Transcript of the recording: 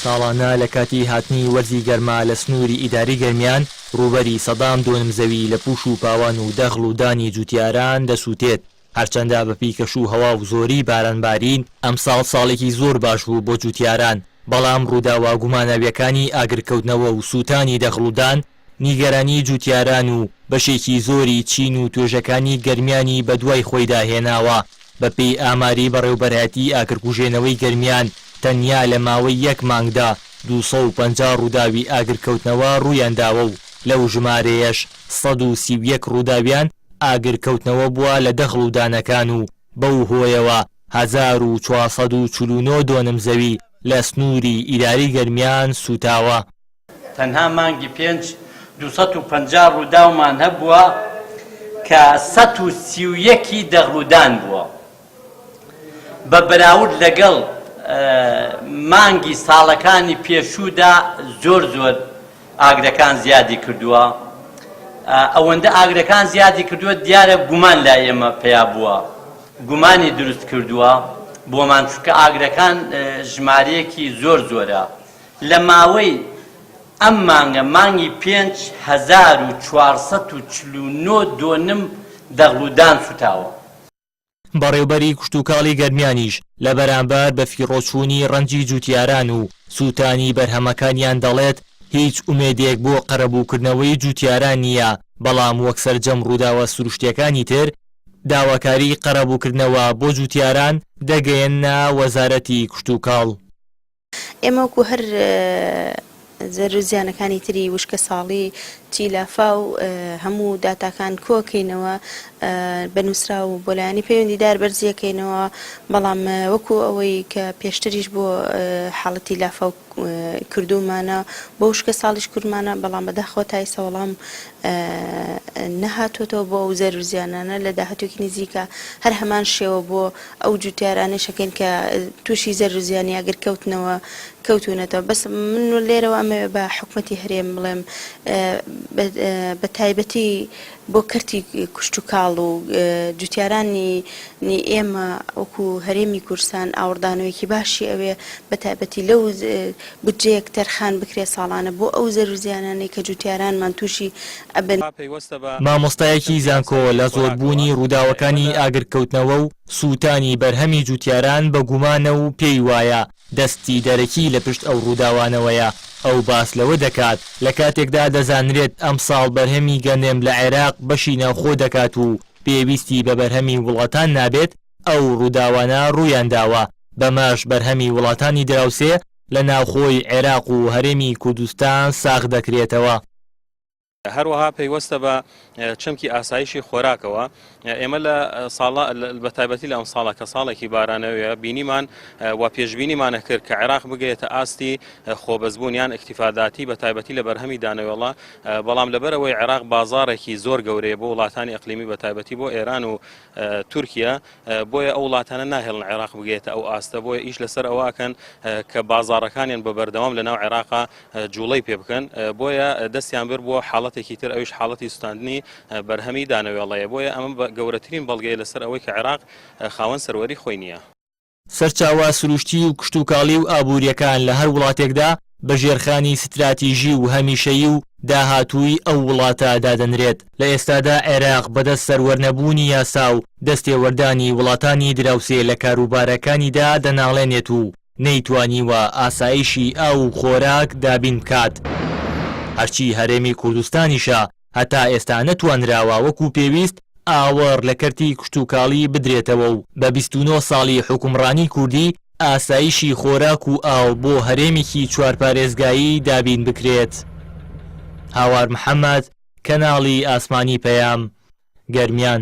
ساڵانە لە کاتی هاتنی وەرزی گەرما لە سنووری ئیداری گەرمیان ڕووبەری سەدام دوونم زەوی لە پوش و پاوان و دەغڵ و دانی جوتیاران دەسووتێت. هەرچەندە بە پیکەش و هەوا و زۆری بارانبارین ئەم ساڵێکی زۆر باش بوو بۆ جوتیاران، بەڵام ڕووداوە گومانەویەکانی ئاگرکەوتنەوە و سووتانی دەغڵودان نیگەرانی جوتیاران و بەشێکی زۆری چین و توێژەکانی گەرمیانی بەدوای خۆیدا هێناوە. بەپێی ئاماری بەڕێوەبەرهەتی ئاگرکوژێنەوەی گەرمیان تەنیا لە ماوەی یەک مانگدا 250 ڕووداوی ئاگرکەوتنەوە ڕوویانداوە و لەو ژمارەیەش 131 ڕووداویان ئاگرکەوتنەوە بووە لە دەغڵ و دانەکان و بەو هۆیەوە 1449 دوونم زەوی لە سنووری ئیداری گەرمیان سوتاوە. تەنها مانگی 250 ڕووداومان هەبووە کە 131 دەغڵودان بووە، بە بەراورد لەگەڵ مانگی ساڵەکانی پێشوودا زۆر ئاگرەکان زیادی کردووە. ئەوەندە ئاگرەکان زیادی کردووە دیارە گومان لا ئێمە پێیا بووە، گومانی دروست کردووە بۆمان، چونکە ئاگرەکان ژمارەیەکی زۆرە. لە ماوەی ئەم مانگی 5449 دوونم دەغڵودان سوتاوە. بەڕێوبەری کشتوکاڵی گەرمیانیش لە بەرامبەر بە فیڕۆچوونی ڕەنجی جوتیاران و سووتانی بەرهەمەکانیان دەڵێت هیچ ئومێدێک بۆ قەرەبووکردنەوەی جوتیاران نییە، بەڵام وەک سەرجەم ڕووداوە سروشتیەکانی تر داواکاری قەرەبووکردنەوە بۆ جوتیاران دەگەیەنە وەزارەتی کشتوکاڵ. ئێمە وەکو هەر زەرزیانەکانی تری وشکە ساڵی چیلافا و هەموو داتاکان کۆکەینەوە بەنووسرا و بۆلایانی پەیوەندیدار بەرزیەکەینەوە، بەڵام وەکو ئەوەی کە پێشتریش بۆ حاڵەتی لافا و کردومانە بۆ وشکە ساڵیش کورمانە، بەڵام بەداخەوە تا ئێستا وەڵام نەهاتۆتەوە بۆ ئەو زەرزیانانە لە داهاتوێکی نزیکە هەر هەمان شێوە بۆ ئەو جوتیارانەشەکەین کە تووشی زەرزیانی ئاگرکەوتنەوە کەوتونەتەوە. بەس من لێرەوە ئەمە بە حکومەتی هەرێم بڵێم بە تایبەتی بۆ کەرتی کشتوکاڵ و جوتیارانی ئێمە وەکو هەرێمی کورسان ئاوردانەوەیەکی باشی ئەوێ بە تایبەتی لەو بودجەیەک تەرخان بکرێ ساڵانە بۆ ئەو زەرزیانانەی کە جوتیارانمان تووشی ئەبن. مامۆستایەکی زانکۆ لە زۆربوونی ڕووداوەکانی ئاگرکەوتنەوە و سووتانی بەرهەمی جوتیاران بە گومانە و پێی وایە دەستی دەرەکی لە پشت ئەو ڕووداوانەوەیە. ئەو باس لەوە دەکات لە کاتێکدا دەزانرێت ئەم ساڵ بەرهەمی گەندێم لە عێراق بەشی ناوخۆ دەکات و پێویستی بە بەرهەمی وڵاتان نابێت، ئەو ڕووداوانە ڕوویانداوە. بەماش بەرهەمی وڵاتانی دراوسێ لە ناوخۆی عێراق و هەرێمی کوردستان ساغ دەکرێتەوە. هەروەها پەیوەستە بە چەمکی ئاسایشی خۆراکەوە. ئێمە لە ساڵە بە تایبەتی لە ئەم ساڵە کە ساڵێکی بارانەوەیە بینیمان و پێشبینیمانە کرد کە عێراق بگەێتە ئاستی خۆبەزبوونیان ئەکتیفاداتی بە تایبەتی لە بەرهەمی دانەوێڵە، بەڵام لەبەرەوەی عێراق بازارێکی زۆر گەورەیە بۆ وڵاتانی ئەقلیمی بە تایبەتی بۆ ئێران و تورکیا، بۆیە ئەو وڵاتانە ناهێڵن عێراق بگەێتە ئەو ئاستە، بۆیە ئیش لەسەر ئەوواکەن کە بازارەکانیان بە بەردەوام لە ناو عێراقا جوڵەی پێ بکەن، بۆیە دەستیان بر بۆ حاڵەتێکی تر ئەویش حاڵەتی سوستاندنی بەرهەمی دانەوێڵەیە. بۆیە ئەمە گەورەترین بەڵگەیە لەسەر ئەوەی کە عێراق خاوەن سەروەری خۆی نییە. سەرچاوە سروشتی و کشتوکاڵی و ئابوووریەکان لە هەر وڵاتێکدا بە ژێرخانی ستراتیژی و هەمیشەیی و داهاتووی ئەو وڵاتە دادەنرێت. لە ئێستادا عێراق بەدەست سەروەرنەبوونی یاسا و دەستێوەردانی وڵاتانی دراوسێ لە کاروبارەکانیدا دەناڵێنێت و نەیتوانیوە ئاسایشی ئاو و خۆراک دابین بکات. هەرچی هەرێمی کوردستانیشە هەتا ئێستا نەتوانراوە وەکو پێویست ئاوەڕ لە کەرتی کشتوکاڵی بدرێتەوە و بە 29 ساڵی حکومڕانی کوردی ئاسایشی خۆراک و ئاو بۆ هەرێمێکی چوارپارێزگایی دابین بکرێت. هاوار محەممەد، کەناڵی ئاسمانی پەیام، گەرمیان.